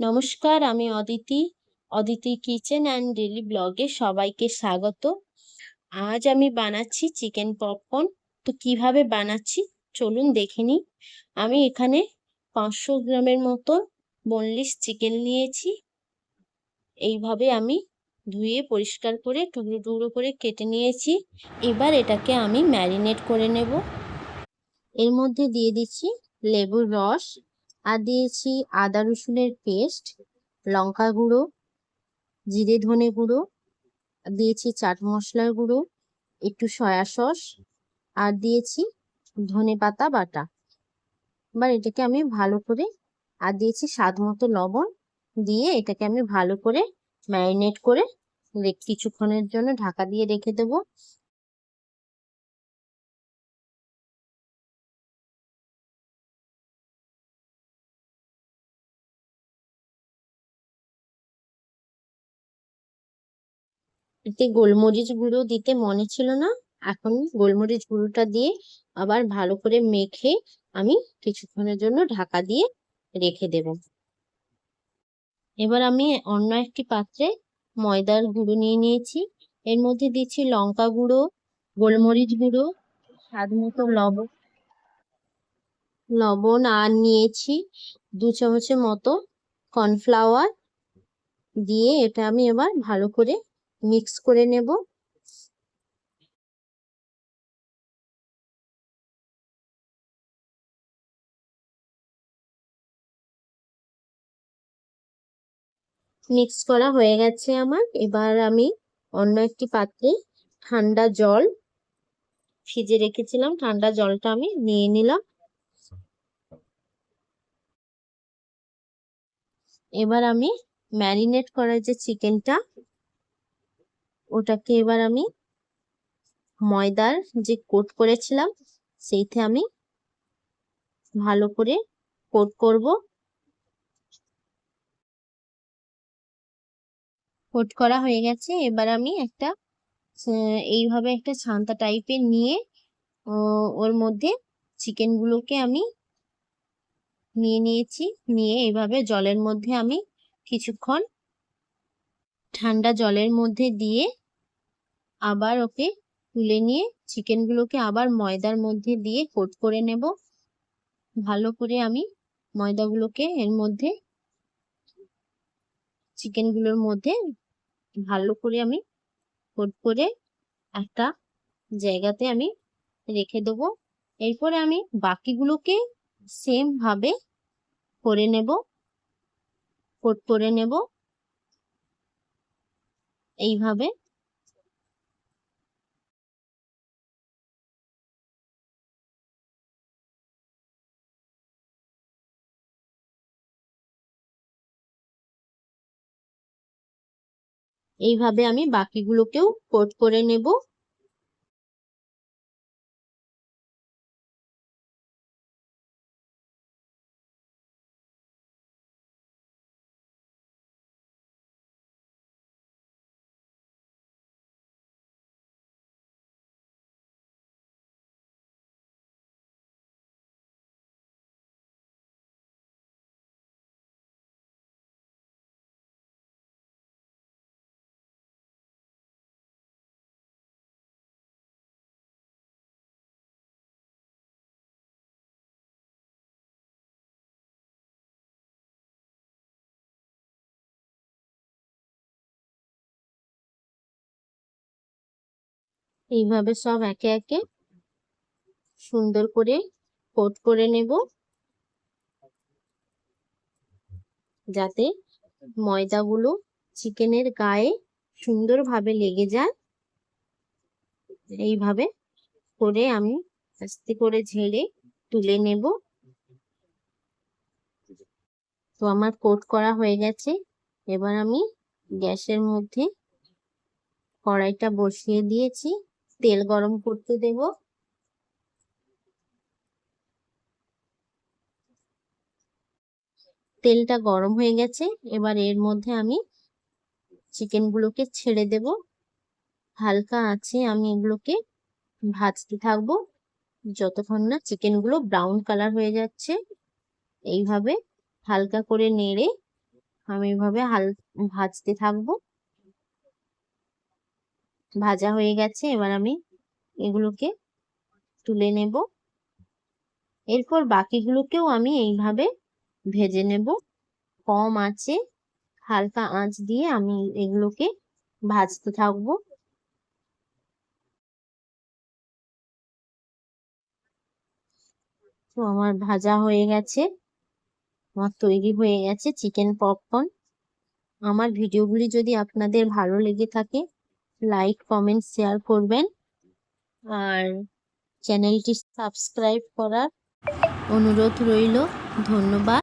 নমস্কার, আমি Aditi kitchen and daily ব্লগে সবাইকে স্বাগত। আজ আমি বানাচ্ছি চিকেন পপকর্ন। তো কিভাবে বানাচ্ছি চলুন দেখে নিই। আমি এখানে 500 গ্রামের মতো বোনলেস চিকেন নিয়েছি। এইভাবে আমি ধুয়ে পরিষ্কার করে টুকরো টুকরো করে কেটে নিয়েছি। এবার এটাকে আমি ম্যারিনেট করে নেব। এর মধ্যে দিয়ে দিচ্ছি লেবুর রস, আর দিয়েছি আদা রসুনের পেস্ট, লঙ্কা গুঁড়ো, জিরে ধনে গুঁড়ো, দিয়েছি চাট মশলার গুঁড়ো, একটু সয়া সস, আর দিয়েছি ধনেপাতা বাটা। এবার এটাকে আমি ভালো করে, আর দিয়েছি স্বাদ মতো লবণ দিয়ে এটাকে আমি ভালো করে ম্যারিনেট করে কিছুক্ষণের জন্য ঢাকা দিয়ে রেখে দেবো। এতে গোলমরিচ গুঁড়ো দিতে মনে ছিল না, এখন গোলমরিচ গুঁড়োটা দিয়ে আবার ভালো করে মেখে আমি কিছুক্ষণের জন্য ঢাকা দিয়ে রেখে দেব। এবার আমি অন্য একটি পাত্রে ময়দার গুঁড়ো নিয়ে নিয়েছি। এর মধ্যে দিচ্ছি লঙ্কা গুঁড়ো, গোলমরিচ গুঁড়ো, স্বাদ মতো লবণ, আর নিয়েছি 2 চামচের মতো কর্নফ্লাওয়ার। দিয়ে এটা আমি এবার ভালো করে মিক্স করে নেব। মিক্স করা হয়ে গেছে আমার। এবার আমি অন্য একটি পাত্রে ঠান্ডা জল ভিজে রেখেছিলাম, ঠান্ডা জলটা আমি নিয়ে নিলাম। এবার আমি ম্যারিনেট করা যে চিকেনটা, ওটাকে এবার আমি ময়দার যে কোট করেছিলাম সেইতে আমি ভালো করে কোট করব। কোট করা হয়ে গেছে। এবার আমি এইভাবে একটা ছান্তা টাইপের নিয়ে ওর মধ্যে চিকেন গুলোকে আমি নিয়ে নিয়েছি। নিয়ে এইভাবে জলের মধ্যে আমি কিছুক্ষণ ঠান্ডা জলের মধ্যে দিয়ে আবার ওকে তুলে নিয়ে চিকেন গুলোকে আবার ময়দার মধ্যে দিয়ে কোট করে নেব। ভালো করে আমি ময়দাগুলোকে এর মধ্যে চিকেন গুলোর মধ্যে ভালো করে আমি কোট করে একটা জায়গাতে আমি রেখে দেবো। এরপরে আমি বাকিগুলোকে সেম ভাবে করে নেব, কোট করে নেব এইভাবে। এইভাবে আমি বাকিগুলোকেও কোট করে নেব। এইভাবে সব একে একে সুন্দর করে কোট করে নেব, যাতে ময়দাগুলো চিকেনের গায়ে সুন্দরভাবে লেগে যায়। এইভাবে করে আমি আস্তে করে ঝেড়ে তুলে নেব। তো আমার কোট করা হয়ে গেছে। এবার আমি গ্যাসের মধ্যে কড়াইটা বসিয়ে দিয়েছি, তেল গরম করতে দেব। তেলটা গরম হয়ে গেছে। এবার এর মধ্যে আমি চিকেন গুলোকে ছেড়ে দেব। হালকা আছে আমি এগুলোকে ভাজতে থাকবো যতক্ষণ না চিকেন গুলো ব্রাউন কালার হয়ে যাচ্ছে। এইভাবে হালকা করে নেড়ে আমি এভাবে ভাজতে থাকবো। ভাজা হয়ে গেছে, এবার আমি এগুলোকে তুলে নেব। এরপর বাকিগুলোকেও আমি এইভাবে ভেজে নেব। কম আঁচে, হালকা আঁচ দিয়ে আমি এগুলোকে ভাজতে থাকবো। তো আমার ভাজা হয়ে গেছে, আমার তৈরি হয়ে গেছে চিকেন পপকর্ন। আমার ভিডিওগুলি যদি আপনাদের ভালো লেগে থাকে, লাইক, কমেন্ট, শেয়ার করবেন। আর চ্যানেলটি সাবস্ক্রাইব করার অনুরোধ রইল। ধন্যবাদ।